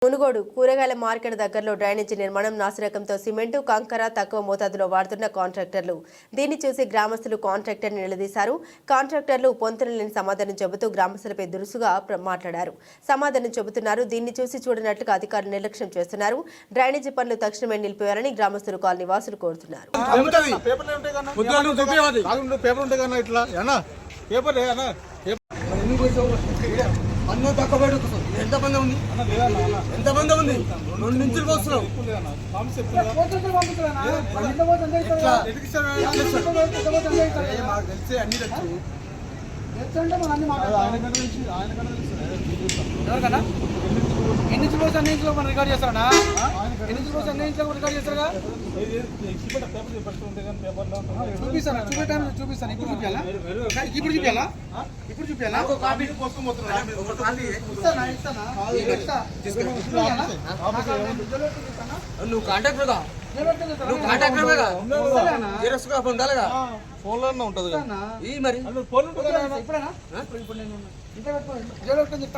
మునుగోడు కూరగాయల మార్కెట్ దగ్గరలో డ్రైనేజీ నిర్మాణం నాసిరకంతో సిమెంటు కంకర తక్కువ మోతాదులో వాడుతున్న కాంట్రాక్టర్లు దీన్ని చూసి గ్రామస్తులు కాంట్రాక్టర్ని నిలదీశారు. కాంట్రాక్టర్లు పొంతనలేని సమాధానం చెబుతూ గ్రామస్తులపై దురుసుగా మాట్లాడారు. సమాధానం చెబుతున్నారు. దీన్ని చూసి చూడనట్లుగా అధికారులు నిర్లక్ష్యం చేస్తున్నారు. డ్రైనేజీ పనులు తక్షణమే నిలిపివేయాలని గ్రామస్తులు కాలనీ వాసులు కోరుతున్నారు. ఎంతమంది ఉంది 2 నుంచి వస్తున్నాం. తెలిసి అన్ని ఎవరికన్నా ఎన్ని రోజు అన్ని ఇంట్లో మనం రికార్డ్ చేస్తారా? ఎన్ని రోజు అన్ని ఇంట్లో రికార్డ్ చేస్తారా? చూపిస్తాను చూపిస్తాను ఇప్పుడు చూపించాలా? ఇప్పుడు చూపించాలా? నువ్వు కాంటాక్ట్ ఉండాలిగా ఫోన్ లో ఉంటది మరి